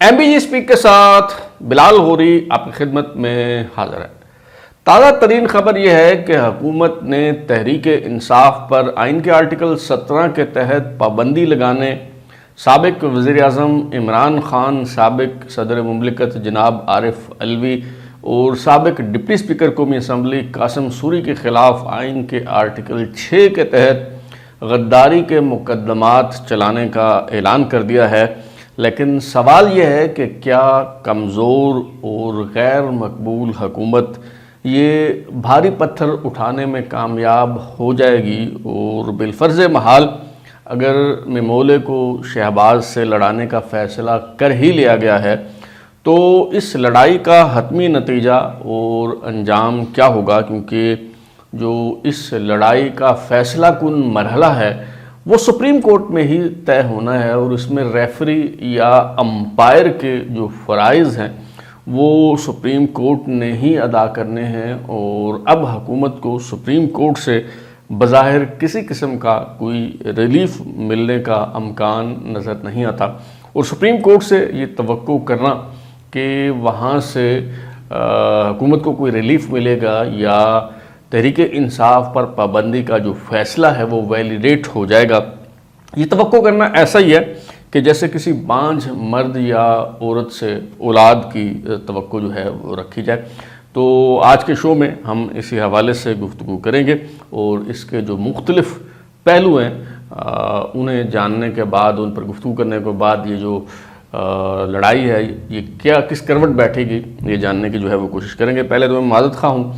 M B G speak کے ساتھ بلال غوری آپ کی خدمت میں حاضر ہے۔ تازہ ترین خبر یہ ہے کہ حکومت نے تحریک انصاف پر آئین کے آرٹیکل 17 کے تحت پابندی لگانے سابق وزیر اعظم عمران خان، سابق صدر مملکت جناب عارف علوی اور سابق ڈپٹی اسپیکر قومی اسمبلی قاسم سوری کے خلاف آئین کے آرٹیکل 6 کے تحت غداری کے مقدمات چلانے کا اعلان کر دیا ہے۔ لیکن سوال یہ ہے کہ کیا کمزور اور غیر مقبول حکومت یہ بھاری پتھر اٹھانے میں کامیاب ہو جائے گی؟ اور بالفرض محال اگر ممولے کو شہباز سے لڑانے کا فیصلہ کر ہی لیا گیا ہے تو اس لڑائی کا حتمی نتیجہ اور انجام کیا ہوگا؟ کیونکہ جو اس لڑائی کا فیصلہ کن مرحلہ ہے وہ سپریم کورٹ میں ہی طے ہونا ہے، اور اس میں ریفری یا امپائر کے جو فرائض ہیں وہ سپریم کورٹ نے ہی ادا کرنے ہیں، اور اب حکومت کو سپریم کورٹ سے بظاہر کسی قسم کا کوئی ریلیف ملنے کا امکان نظر نہیں آتا، اور سپریم کورٹ سے یہ توقع کرنا کہ وہاں سے حکومت کو کوئی ریلیف ملے گا یا تحریک انصاف پر پابندی کا جو فیصلہ ہے وہ ویلیڈیٹ ہو جائے گا، یہ توقع کرنا ایسا ہی ہے کہ جیسے کسی بانجھ مرد یا عورت سے اولاد کی توقع جو ہے وہ رکھی جائے۔ تو آج کے شو میں ہم اسی حوالے سے گفتگو کریں گے، اور اس کے جو مختلف پہلو ہیں انہیں جاننے کے بعد، ان پر گفتگو کرنے کے بعد یہ جو لڑائی ہے یہ کیا کس کروٹ بیٹھے گی یہ جاننے کی جو ہے وہ کوشش کریں گے۔ پہلے تو میں معذرت خواہ ہوں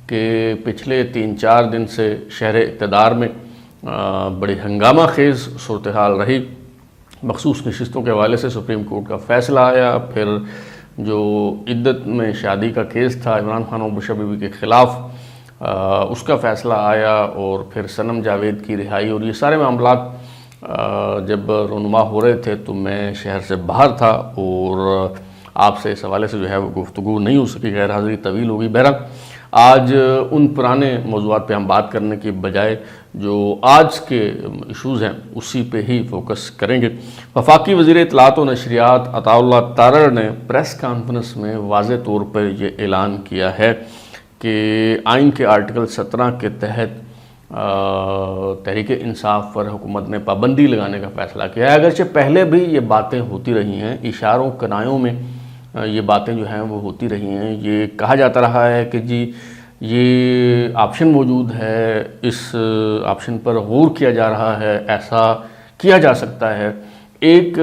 کہ پچھلے 3-4 دن سے شہر اقتدار میں بڑی ہنگامہ خیز صورتحال رہی۔ مخصوص نشستوں کے حوالے سے سپریم کورٹ کا فیصلہ آیا، پھر جو عدت میں شادی کا کیس تھا عمران خان اور بشرا بی بی کے خلاف اس کا فیصلہ آیا، اور پھر صنم جاوید کی رہائی، اور یہ سارے معاملات جب رونما ہو رہے تھے تو میں شہر سے باہر تھا اور آپ سے اس حوالے سے جو ہے وہ گفتگو نہیں ہو سکی، غیر حاضری طویل ہوگی۔ بہرحال آج ان پرانے موضوعات پہ ہم بات کرنے کی بجائے جو آج کے ایشوز ہیں اسی پہ ہی فوکس کریں گے۔ وفاقی وزیر اطلاعات و نشریات عطاء اللہ تارڑ نے پریس کانفرنس میں واضح طور پر یہ اعلان کیا ہے کہ آئین کے آرٹیکل 17 کے تحت تحریک انصاف پر حکومت نے پابندی لگانے کا فیصلہ کیا ہے۔ اگرچہ پہلے بھی یہ باتیں ہوتی رہی ہیں، اشاروں کنایوں میں یہ باتیں جو ہیں وہ ہوتی رہی ہیں، یہ کہا جاتا رہا ہے کہ جی یہ آپشن موجود ہے، اس آپشن پر غور کیا جا رہا ہے، ایسا کیا جا سکتا ہے۔ ایک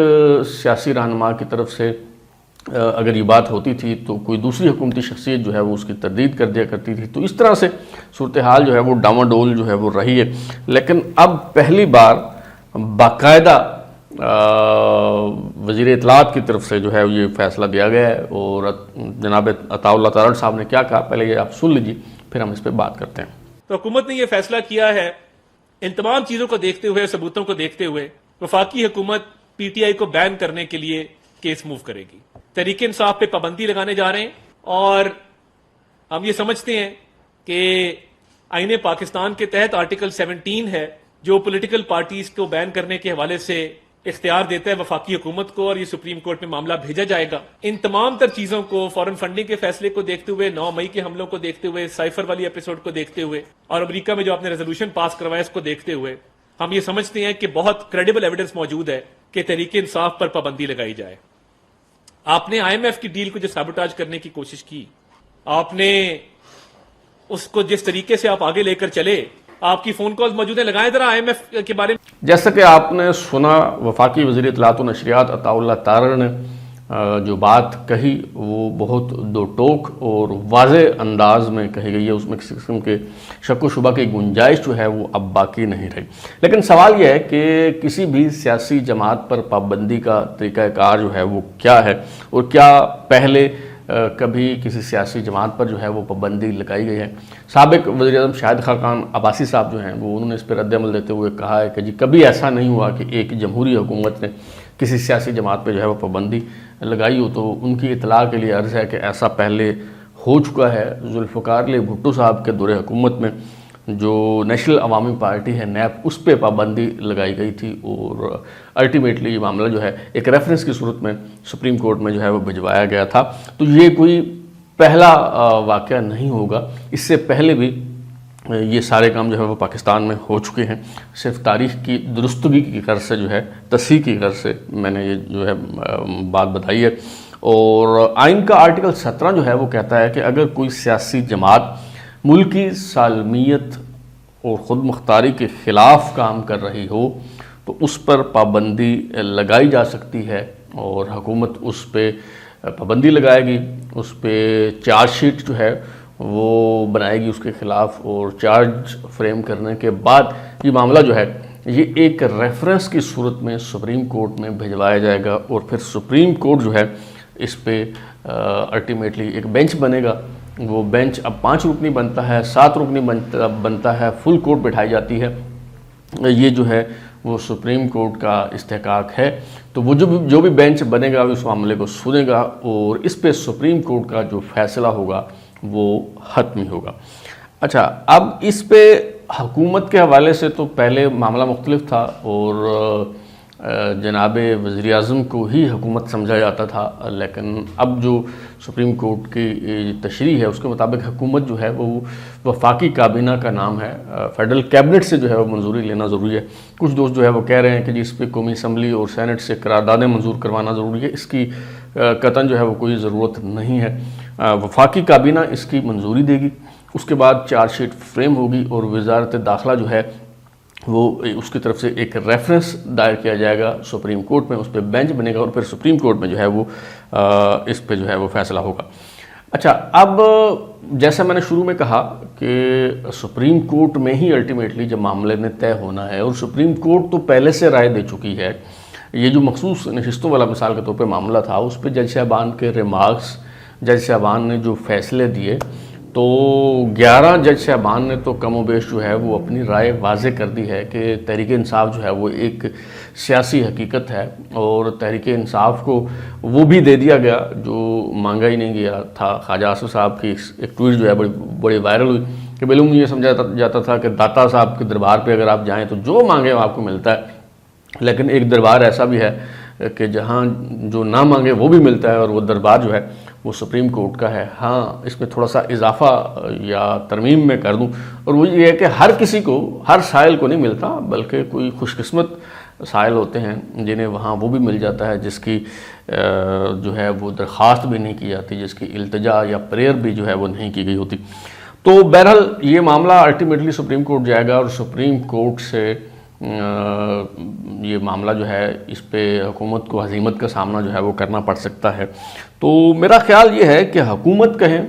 سیاسی رہنما کی طرف سے اگر یہ بات ہوتی تھی تو کوئی دوسری حکومتی شخصیت جو ہے وہ اس کی تردید کر دیا کرتی تھی، تو اس طرح سے صورتحال جو ہے وہ ڈاواڈول جو ہے وہ رہی ہے۔ لیکن اب پہلی بار باقاعدہ وزیر اطلاعات کی طرف سے جو ہے یہ فیصلہ دیا گیا ہے، اور جناب عطاء اللہ تارڑ صاحب نے کیا کہا پہلے یہ آپ سن لیجیے، پھر ہم اس پہ بات کرتے ہیں۔ تو حکومت نے یہ فیصلہ کیا ہے، ان تمام چیزوں کو دیکھتے ہوئے، ثبوتوں کو دیکھتے ہوئے وفاقی حکومت پی ٹی آئی کو بین کرنے کے لیے کیس موو کرے گی، تحریک انصاف پہ پابندی لگانے جا رہے ہیں، اور ہم یہ سمجھتے ہیں کہ آئین پاکستان کے تحت آرٹیکل 17 ہے جو پولیٹیکل پارٹیز کو بین کرنے کے حوالے سے اختیار دیتا ہے وفاقی حکومت کو، اور یہ سپریم کورٹ میں معاملہ بھیجا جائے گا۔ ان تمام تر چیزوں کو، فورن فنڈنگ کے فیصلے کو دیکھتے ہوئے، 9 مئی کے حملوں کو دیکھتے ہوئے، سائفر والی ایپیسوڈ کو دیکھتے ہوئے، اور امریکہ میں جو آپ نے ریزولوشن پاس کروایا اس کو دیکھتے ہوئے، ہم یہ سمجھتے ہیں کہ بہت کریڈیبل ایویڈنس موجود ہے کہ تحریک انصاف پر پابندی لگائی جائے۔ آپ نے آئی ایم ایف کی ڈیل کو جو سیبوٹاج کرنے کی کوشش کی، آپ نے اس کو جس طریقے سے آپ آگے لے کر چلے، آپ کی فون کالز موجود ہیں، لگائیں ذرا آئی ایم ایف کے بارے میں۔ جیسا کہ آپ نے سنا، وفاقی وزیر اطلاعات و نشریات عطاء اللہ تارڑ نے جو بات کہی وہ بہت دو ٹوک اور واضح انداز میں کہی گئی ہے، اس میں کسی قسم کے شک و شبہ کی گنجائش جو ہے وہ اب باقی نہیں رہی۔ لیکن سوال یہ ہے کہ کسی بھی سیاسی جماعت پر پابندی کا طریقہ کار جو ہے وہ کیا ہے، اور کیا پہلے کبھی کسی سیاسی جماعت پر جو ہے وہ پابندی لگائی گئی ہے؟ سابق وزیر اعظم شاہد خاقان عباسی صاحب جو ہیں وہ انہوں نے اس پر رد عمل دیتے ہوئے کہا ہے کہ جی کبھی ایسا نہیں ہوا کہ ایک جمہوری حکومت نے کسی سیاسی جماعت پہ جو ہے وہ پابندی لگائی ہو۔ تو ان کی اطلاع کے لیے عرض ہے کہ ایسا پہلے ہو چکا ہے۔ ذوالفقار علی بھٹو صاحب کے دور حکومت میں جو نیشنل عوامی پارٹی ہے نیپ اس پہ پابندی لگائی گئی تھی، اور الٹیمیٹلی یہ معاملہ جو ہے ایک ریفرنس کی صورت میں سپریم کورٹ میں جو ہے وہ بھجوایا گیا تھا۔ تو یہ کوئی پہلا واقعہ نہیں ہوگا، اس سے پہلے بھی یہ سارے کام جو ہے وہ پاکستان میں ہو چکے ہیں، صرف تاریخ کی درستگی کی غرض سے جو ہے، تصحیح کی غرض سے میں نے یہ جو ہے بات بتائی ہے۔ اور آئین کا آرٹیکل 17 جو ہے وہ کہتا ہے کہ اگر کوئی سیاسی جماعت ملکی سالمیت اور خود مختاری کے خلاف کام کر رہی ہو تو اس پر پابندی لگائی جا سکتی ہے، اور حکومت اس پہ پابندی لگائے گی، اس پہ چارج شیٹ جو ہے وہ بنائے گی اس کے خلاف، اور چارج فریم کرنے کے بعد یہ معاملہ جو ہے یہ ایک ریفرنس کی صورت میں سپریم کورٹ میں بھجوایا جائے گا، اور پھر سپریم کورٹ جو ہے اس پہ الٹیمیٹلی ایک بینچ بنے گا۔ وہ بینچ اب 5 رکنی بنتا ہے، 7 رکنی بنتا ہے، فل کورٹ بٹھائی جاتی ہے۔ یہ جو ہے وہ سپریم کورٹ کا استحقاق ہے۔ تو وہ جو بھی بینچ بنے گا اس معاملے کو سنے گا، اور اس پہ سپریم کورٹ کا جو فیصلہ ہوگا وہ حتمی ہوگا۔ اچھا، اب اس پہ حکومت کے حوالے سے تو پہلے معاملہ مختلف تھا، اور جناب وزیر اعظم کو ہی حکومت سمجھا جاتا تھا، لیکن اب جو سپریم کورٹ کی تشریح ہے اس کے مطابق حکومت جو ہے وہ وفاقی کابینہ کا نام ہے، فیڈرل کیبنٹ سے جو ہے وہ منظوری لینا ضروری ہے۔ کچھ دوست جو ہے وہ کہہ رہے ہیں کہ جی اس پہ قومی اسمبلی اور سینٹ سے قراردادیں منظور کروانا ضروری ہے، اس کی قطعاً جو ہے وہ کوئی ضرورت نہیں ہے۔ وفاقی کابینہ اس کی منظوری دے گی، اس کے بعد چارج شیٹ فریم ہوگی، اور وزارت داخلہ جو ہے وہ اس کی طرف سے ایک ریفرنس دائر کیا جائے گا سپریم کورٹ میں، اس پہ بینچ بنے گا، اور پھر سپریم کورٹ میں جو ہے وہ اس پہ جو ہے وہ فیصلہ ہوگا۔ اچھا، اب جیسا میں نے شروع میں کہا کہ سپریم کورٹ میں ہی الٹیمیٹلی جب معاملے نے طے ہونا ہے، اور سپریم کورٹ تو پہلے سے رائے دے چکی ہے۔ یہ جو مخصوص نشستوں والا مثال کے طور پہ معاملہ تھا، اس پہ جج صاحبان کے ریمارکس، جج صاحبان نے جو فیصلے دیے، تو 11 جج صاحبان نے تو کم و بیش جو ہے وہ اپنی رائے واضح کر دی ہے کہ تحریک انصاف جو ہے وہ ایک سیاسی حقیقت ہے، اور تحریک انصاف کو وہ بھی دے دیا گیا جو مانگا ہی نہیں گیا تھا۔ خواجہ آصف صاحب کی ایک ٹویٹ جو ہے بڑی وائرل ہوئی کہ بالعموم یہ سمجھا جاتا تھا کہ داتا صاحب کے دربار پہ اگر آپ جائیں تو جو مانگے وہ آپ کو ملتا ہے، لیکن ایک دربار ایسا بھی ہے کہ جہاں جو نہ مانگے وہ بھی ملتا ہے، اور وہ دربار جو ہے وہ سپریم کورٹ کا ہے۔ ہاں، اس میں تھوڑا سا اضافہ یا ترمیم میں کر دوں، اور وہ یہ ہے کہ ہر کسی کو، ہر سائل کو نہیں ملتا، بلکہ کوئی خوش قسمت سائل ہوتے ہیں جنہیں وہاں وہ بھی مل جاتا ہے جس کی جو ہے وہ درخواست بھی نہیں کی جاتی، جس کی التجا یا پریئر بھی جو ہے وہ نہیں کی گئی ہوتی۔ تو بہرحال یہ معاملہ الٹیمیٹلی سپریم کورٹ جائے گا، اور سپریم کورٹ سے یہ معاملہ جو ہے اس پہ حکومت کو ہزیمت کا سامنا جو ہے وہ کرنا پڑ سکتا ہے۔ تو میرا خیال یہ ہے کہ حکومت کہیں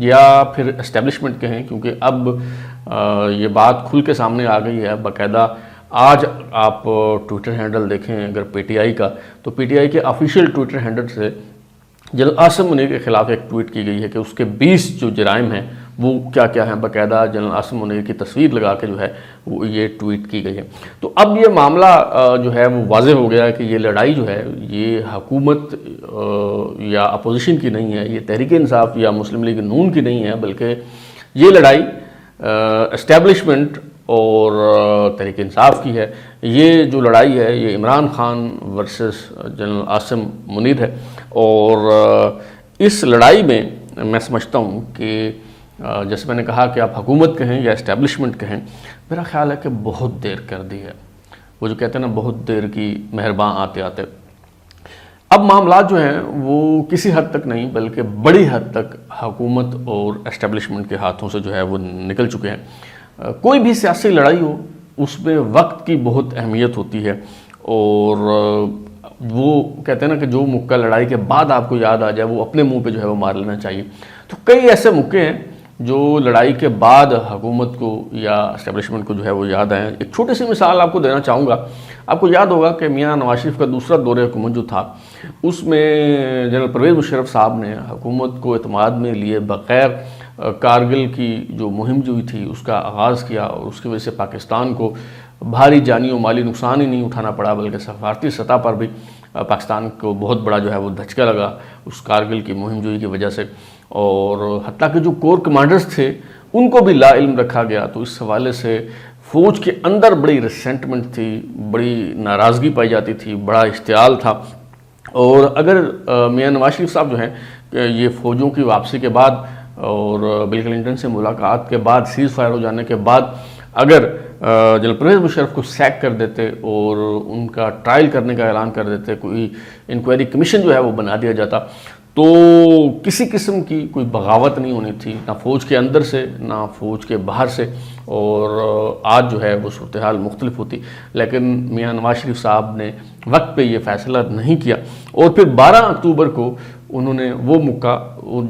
یا پھر اسٹیبلشمنٹ کہیں، کیونکہ اب یہ بات کھل کے سامنے آ گئی ہے باقاعدہ۔ آج آپ ٹویٹر ہینڈل دیکھیں اگر پی ٹی آئی کا، تو پی ٹی آئی کے آفیشیل ٹویٹر ہینڈل سے جنرل عاصم منیر کے خلاف ایک ٹویٹ کی گئی ہے کہ اس کے 20 جو جرائم ہیں وہ کیا کیا ہیں، باقاعدہ جنرل عاصم منیر کی تصویر لگا کے جو ہے وہ یہ ٹویٹ کی گئی ہے۔ تو اب یہ معاملہ جو ہے وہ واضح ہو گیا ہے کہ یہ لڑائی جو ہے یہ حکومت یا اپوزیشن کی نہیں ہے، یہ تحریک انصاف یا مسلم لیگ نون کی نہیں ہے، بلکہ یہ لڑائی اسٹیبلشمنٹ اور تحریک انصاف کی ہے۔ یہ جو لڑائی ہے یہ عمران خان ورسز جنرل عاصم منیر ہے، اور اس لڑائی میں میں سمجھتا ہوں کہ جیسے میں نے کہا کہ آپ حکومت کہیں یا اسٹیبلشمنٹ کہیں، میرا خیال ہے کہ بہت دیر کر دی ہے۔ وہ جو کہتے ہیں نا بہت دیر کی مہرباں آتے آتے، اب معاملات جو ہیں وہ کسی حد تک نہیں بلکہ بڑی حد تک حکومت اور اسٹیبلشمنٹ کے ہاتھوں سے جو ہے وہ نکل چکے ہیں۔ کوئی بھی سیاسی لڑائی ہو اس میں وقت کی بہت اہمیت ہوتی ہے، اور وہ کہتے ہیں نا کہ جو مکہ لڑائی کے بعد آپ کو یاد آ جائے وہ اپنے منہ پہ جو ہے وہ مار لینا چاہیے۔ تو کئی ایسے موقع ہیں جو لڑائی کے بعد حکومت کو یا اسٹیبلشمنٹ کو جو ہے وہ یاد آئیں۔ ایک چھوٹی سی مثال آپ کو دینا چاہوں گا۔ آپ کو یاد ہوگا کہ میاں نواز شریف کا دوسرا دور حکومت جو تھا، اس میں جنرل پرویز مشرف صاحب نے حکومت کو اعتماد میں لیے بغیر کارگل کی جو مہم جو تھی اس کا آغاز کیا، اور اس کی وجہ سے پاکستان کو بھاری جانی و مالی نقصان ہی نہیں اٹھانا پڑا بلکہ سفارتی سطح پر بھی پاکستان کو بہت بڑا جو ہے وہ دھچکا لگا اس کارگل کی مہم جوئی کی وجہ سے۔ اور حتیٰ کہ جو کور کمانڈرز تھے ان کو بھی لا علم رکھا گیا۔ تو اس حوالے سے فوج کے اندر بڑی ریسنٹمنٹ تھی، بڑی ناراضگی پائی جاتی تھی، بڑا اشتعال تھا۔ اور اگر میاں نواز شریف صاحب جو ہیں یہ فوجوں کی واپسی کے بعد اور بل کلنٹن سے ملاقات کے بعد، سیز فائر ہو جانے کے بعد اگر جنرل پرویز مشرف کو سیک کر دیتے اور ان کا ٹرائل کرنے کا اعلان کر دیتے، کوئی انکوائری کمیشن جو ہے وہ بنا دیا جاتا، تو کسی قسم کی کوئی بغاوت نہیں ہونی تھی، نہ فوج کے اندر سے نہ فوج کے باہر سے، اور آج جو ہے وہ صورتحال مختلف ہوتی۔ لیکن میاں نواز شریف صاحب نے وقت پہ یہ فیصلہ نہیں کیا، اور پھر 12 اکتوبر کو انہوں نے وہ موقع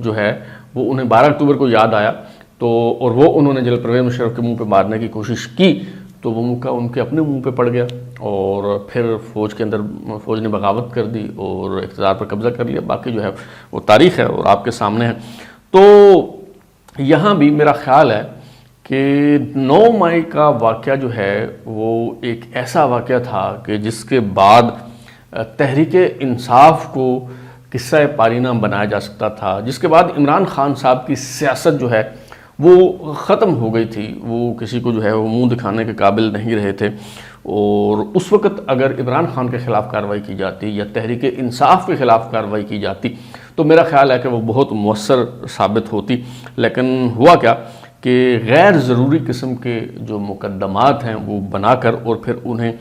جو ہے وہ انہیں 12 اکتوبر کو یاد آیا، تو اور وہ انہوں نے جنرل پرویز مشرف کے منہ پہ مارنے کی کوشش کی، تو وہ موقع ان کے اپنے منہ پہ پڑ گیا، اور پھر فوج کے اندر فوج نے بغاوت کر دی اور اقتدار پر قبضہ کر لیا۔ باقی جو ہے وہ تاریخ ہے اور آپ کے سامنے ہے۔ تو یہاں بھی میرا خیال ہے کہ 9 مئی کا واقعہ جو ہے وہ ایک ایسا واقعہ تھا کہ جس کے بعد تحریک انصاف کو قصہ پارینہ بنایا جا سکتا تھا، جس کے بعد عمران خان صاحب کی سیاست جو ہے وہ ختم ہو گئی تھی، وہ کسی کو جو ہے وہ منہ دکھانے کے قابل نہیں رہے تھے۔ اور اس وقت اگر عمران خان کے خلاف کارروائی کی جاتی یا تحریک انصاف کے خلاف کارروائی کی جاتی تو میرا خیال ہے کہ وہ بہت مؤثر ثابت ہوتی۔ لیکن ہوا کیا کہ غیر ضروری قسم کے جو مقدمات ہیں وہ بنا کر اور پھر انہیں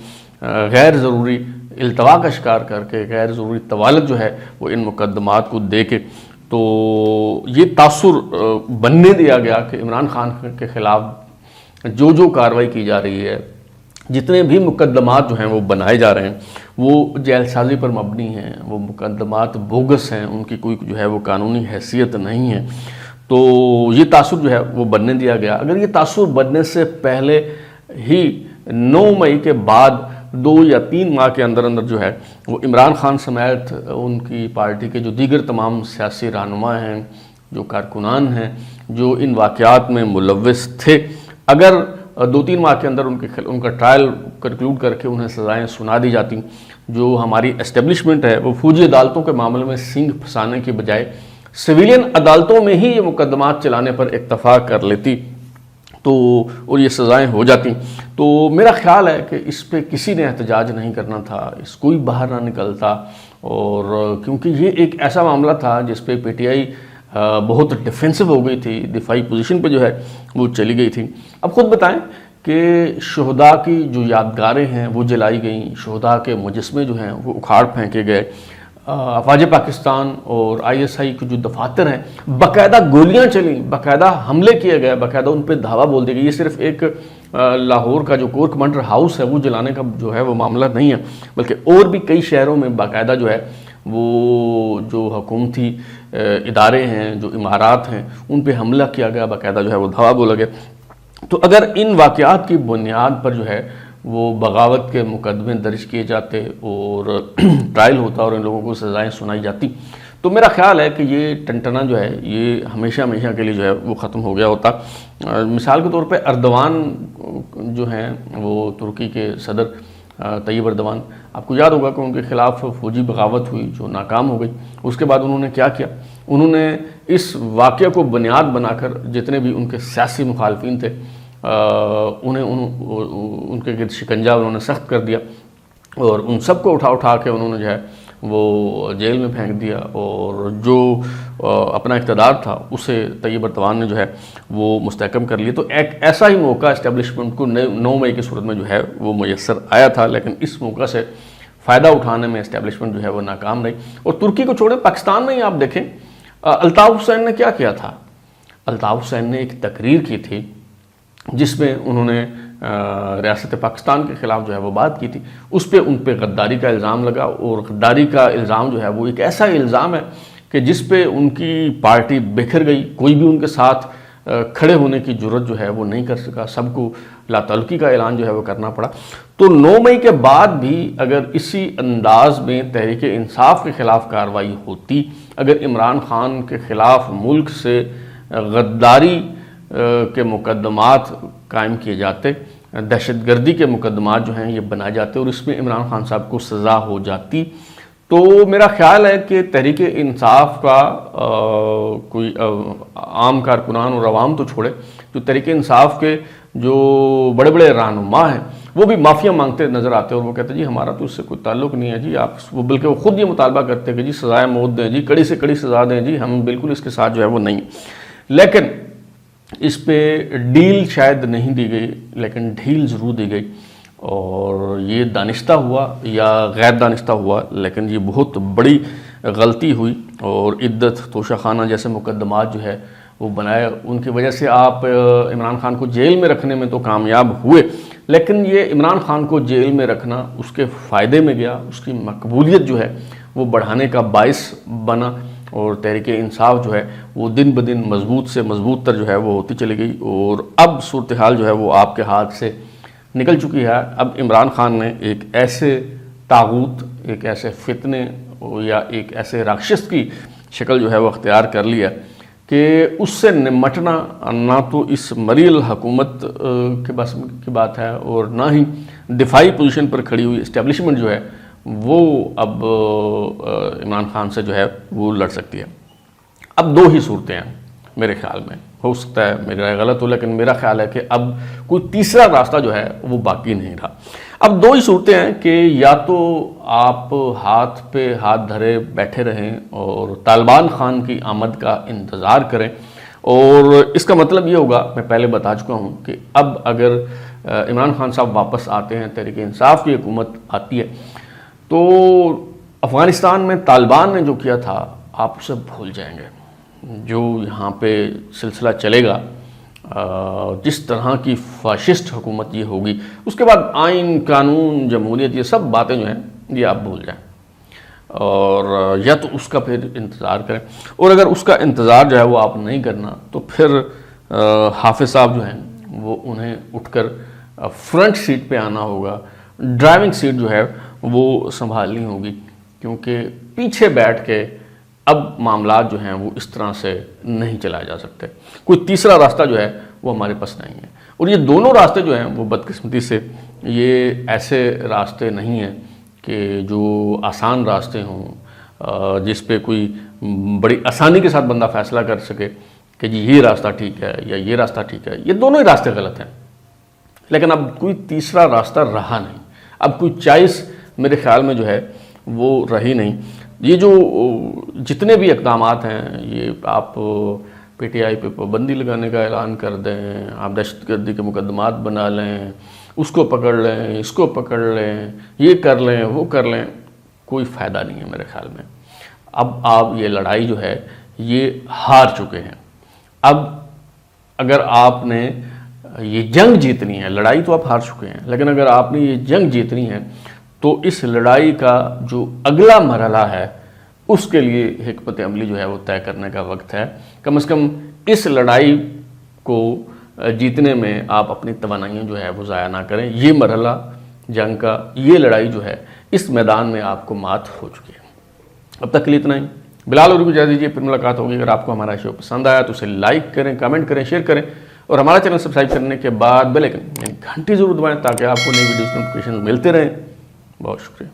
غیر ضروری التوا کا شکار کر کے، غیر ضروری طوالت جو ہے وہ ان مقدمات کو دے کے، تو یہ تاثر بننے دیا گیا کہ عمران خان کے خلاف جو کارروائی کی جا رہی ہے، جتنے بھی مقدمات جو ہیں وہ بنائے جا رہے ہیں، وہ جیل سازی پر مبنی ہیں، وہ مقدمات بوگس ہیں، ان کی کوئی جو ہے وہ قانونی حیثیت نہیں ہے۔ تو یہ تاثر جو ہے وہ بننے دیا گیا۔ اگر یہ تاثر بننے سے پہلے ہی 9 مئی کے بعد 2 یا 3 ماہ کے اندر جو ہے وہ عمران خان سمیت ان کی پارٹی کے جو دیگر تمام سیاسی رہنما ہیں، جو کارکنان ہیں، جو ان واقعات میں ملوث تھے، اگر 2-3 ماہ کے اندر ان کا ٹرائل کنکلوڈ کر کے انہیں سزائیں سنا دی جاتی، جو ہماری اسٹیبلشمنٹ ہے وہ فوجی عدالتوں کے معاملے میں سینگ پھنسانے کی بجائے سویلین عدالتوں میں ہی یہ مقدمات چلانے پر اکتفا کر لیتی تو اور یہ سزائیں ہو جاتی، تو میرا خیال ہے کہ اس پہ کسی نے احتجاج نہیں کرنا تھا، اس کوئی باہر نہ نکلتا، اور کیونکہ یہ ایک ایسا معاملہ تھا جس پہ پی ٹی آئی بہت ڈیفینسو ہو گئی تھی، دفاعی پوزیشن پہ جو ہے وہ چلی گئی تھی۔ اب خود بتائیں کہ شہداء کی جو یادگاریں ہیں وہ جلائی گئیں، شہداء کے مجسمے جو ہیں وہ اکھاڑ پھینکے گئے، افواج پاکستان اور آئی ایس آئی کے جو دفاتر ہیں باقاعدہ گولیاں چلیں، باقاعدہ حملے کیے گئے، باقاعدہ ان پہ دھاوا بول دی گئی۔ یہ صرف ایک لاہور کا جو کور کمانڈر ہاؤس ہے وہ جلانے کا جو ہے وہ معاملہ نہیں ہے، بلکہ اور بھی کئی شہروں میں باقاعدہ جو ہے وہ جو حکومتی ادارے ہیں، جو عمارات ہیں، ان پہ حملہ کیا گیا، باقاعدہ جو ہے وہ دھاوا بولا گیا۔ تو اگر ان واقعات کی بنیاد پر جو ہے وہ بغاوت کے مقدمے درج کیے جاتے اور ٹرائل ہوتا اور ان لوگوں کو سزائیں سنائی جاتی تو میرا خیال ہے کہ یہ ٹنٹنا جو ہے یہ ہمیشہ کے لیے جو ہے وہ ختم ہو گیا ہوتا۔ مثال کے طور پہ اردوان جو ہیں وہ ترکی کے صدر طیب اردوان، آپ کو یاد ہوگا کہ ان کے خلاف فوجی بغاوت ہوئی جو ناکام ہو گئی۔ اس کے بعد انہوں نے کیا کیا؟ انہوں نے اس واقعہ کو بنیاد بنا کر جتنے بھی ان کے سیاسی مخالفین تھے ان کے گرد شکنجہ انہوں نے سخت کر دیا اور ان سب کو اٹھا کے انہوں نے جو ہے وہ جیل میں پھینک دیا، اور جو اپنا اقتدار تھا اسے طیب اردوان نے جو ہے وہ مستحکم کر لیا۔ تو ایک ایسا ہی موقع اسٹیبلشمنٹ کو 9 مئی کی صورت میں جو ہے وہ میسر آیا تھا، لیکن اس موقع سے فائدہ اٹھانے میں اسٹیبلشمنٹ جو ہے وہ ناکام رہی۔ اور ترکی کو چھوڑیں، پاکستان میں ہی آپ دیکھیں الطاف حسین نے کیا کیا تھا۔ الطاف حسین نے ایک تقریر کی تھی جس میں انہوں نے ریاست پاکستان کے خلاف جو ہے وہ بات کی تھی، اس پہ ان پہ غداری کا الزام لگا، اور غداری کا الزام جو ہے وہ ایک ایسا الزام ہے کہ جس پہ ان کی پارٹی بکھر گئی، کوئی بھی ان کے ساتھ کھڑے ہونے کی جرت جو ہے وہ نہیں کر سکا، سب کو لا تعلقی کا اعلان جو ہے وہ کرنا پڑا۔ تو 9 مئی کے بعد بھی اگر اسی انداز میں تحریک انصاف کے خلاف کارروائی ہوتی، اگر عمران خان کے خلاف ملک سے غداری کے مقدمات قائم کیے جاتے، دہشت گردی کے مقدمات جو ہیں یہ بنائے جاتے اور اس میں عمران خان صاحب کو سزا ہو جاتی، تو میرا خیال ہے کہ تحریک انصاف کا کوئی عام کارکنان اور عوام تو چھوڑے، جو تحریک انصاف کے جو بڑے بڑے رہنما ہیں وہ بھی معافیاں مانگتے نظر آتے ہیں، اور وہ کہتے ہیں جی ہمارا تو اس سے کوئی تعلق نہیں ہے جی، آپ وہ بلکہ وہ خود یہ مطالبہ کرتے ہیں کہ جی سزائے موت دیں جی، کڑی سے کڑی سزا دیں جی، ہم بالکل اس کے ساتھ جو ہے وہ نہیں۔ لیکن اس پہ ڈیل شاید نہیں دی گئی، لیکن ڈھیل ضرور دی گئی، اور یہ دانستہ ہوا یا غیر دانستہ ہوا، لیکن یہ بہت بڑی غلطی ہوئی، اور عدت توشہ خانہ جیسے مقدمات جو ہے وہ بنائے، ان کی وجہ سے آپ عمران خان کو جیل میں رکھنے میں تو کامیاب ہوئے، لیکن یہ عمران خان کو جیل میں رکھنا اس کے فائدے میں گیا، اس کی مقبولیت جو ہے وہ بڑھانے کا باعث بنا، اور تحریک انصاف جو ہے وہ دن بدن مضبوط سے مضبوط تر جو ہے وہ ہوتی چلی گئی، اور اب صورتحال جو ہے وہ آپ کے ہاتھ سے نکل چکی ہے۔ اب عمران خان نے ایک ایسے طاغوت، ایک ایسے فتنے یا ایک ایسے راکشس کی شکل جو ہے وہ اختیار کر لیا کہ اس سے نمٹنا نہ تو اس مریل حکومت کے بس کی بات ہے، اور نہ ہی دفاعی پوزیشن پر کھڑی ہوئی اسٹیبلشمنٹ جو ہے وہ اب عمران خان سے جو ہے وہ لڑ سکتی ہے۔ اب دو ہی صورتیں ہیں میرے خیال میں، ہو سکتا ہے میری رائے غلط ہو، لیکن میرا خیال ہے کہ اب کوئی تیسرا راستہ جو ہے وہ باقی نہیں رہا۔ اب دو ہی صورتیں ہیں کہ یا تو آپ ہاتھ پہ ہاتھ دھرے بیٹھے رہیں اور طالبان خان کی آمد کا انتظار کریں، اور اس کا مطلب یہ ہوگا، میں پہلے بتا چکا ہوں کہ اب اگر عمران خان صاحب واپس آتے ہیں، تحریک انصاف کی حکومت آتی ہے، تو افغانستان میں طالبان نے جو کیا تھا آپ اسے بھول جائیں گے۔ جو یہاں پہ سلسلہ چلے گا، جس طرح کی فاشسٹ حکومت یہ ہوگی، اس کے بعد آئین، قانون، جمہوریت، یہ سب باتیں جو ہیں یہ آپ بھول جائیں، اور یا تو اس کا پھر انتظار کریں، اور اگر اس کا انتظار جو ہے وہ آپ نہیں کرنا تو پھر حافظ صاحب جو ہیں وہ انہیں اٹھ کر فرنٹ سیٹ پہ آنا ہوگا، ڈرائیونگ سیٹ جو ہے وہ سنبھالنی ہوگی، کیونکہ پیچھے بیٹھ کے اب معاملات جو ہیں وہ اس طرح سے نہیں چلائے جا سکتے۔ کوئی تیسرا راستہ جو ہے وہ ہمارے پاس نہیں ہے، اور یہ دونوں راستے جو ہیں وہ بدقسمتی سے یہ ایسے راستے نہیں ہیں کہ جو آسان راستے ہوں، جس پہ کوئی بڑی آسانی کے ساتھ بندہ فیصلہ کر سکے کہ جی یہ راستہ ٹھیک ہے یا یہ راستہ ٹھیک ہے۔ یہ دونوں ہی راستے غلط ہیں، لیکن اب کوئی تیسرا راستہ رہا نہیں، اب کوئی چوائس میرے خیال میں جو ہے وہ رہی نہیں۔ یہ جو جتنے بھی اقدامات ہیں، یہ آپ پی ٹی آئی پہ پابندی لگانے کا اعلان کر دیں، آپ دہشت گردی کے مقدمات بنا لیں، اس کو پکڑ لیں، اس کو پکڑ لیں، یہ کر لیں، وہ کر لیں، کوئی فائدہ نہیں ہے میرے خیال میں۔ اب آپ یہ لڑائی جو ہے یہ ہار چکے ہیں۔ اب اگر آپ نے یہ جنگ جیتنی ہے، لڑائی تو آپ ہار چکے ہیں، لیکن اگر آپ نے یہ جنگ جیتنی ہے تو اس لڑائی کا جو اگلا مرحلہ ہے اس کے لیے حکمت عملی جو ہے وہ طے کرنے کا وقت ہے۔ کم از کم اس لڑائی کو جیتنے میں آپ اپنی توانائیاں جو ہے وہ ضائع نہ کریں۔ یہ مرحلہ جنگ کا، یہ لڑائی جو ہے اس میدان میں آپ کو مات ہو چکی ہے۔ اب تک کے لیے اتنا ہی۔ بلال اور کو اجازت دیجیے، پھر ملاقات ہوگی۔ اگر آپ کو ہمارا شو پسند آیا تو اسے لائک کریں، کمنٹ کریں، شیئر کریں، اور ہمارا چینل سبسکرائب کرنے کے بعد بیل آئکن یعنی گھنٹی ضرور دبائیں تاکہ آپ کو نئی ویڈیوز کے نوٹیفیکیشن ملتے رہیں۔ بہت شکریہ۔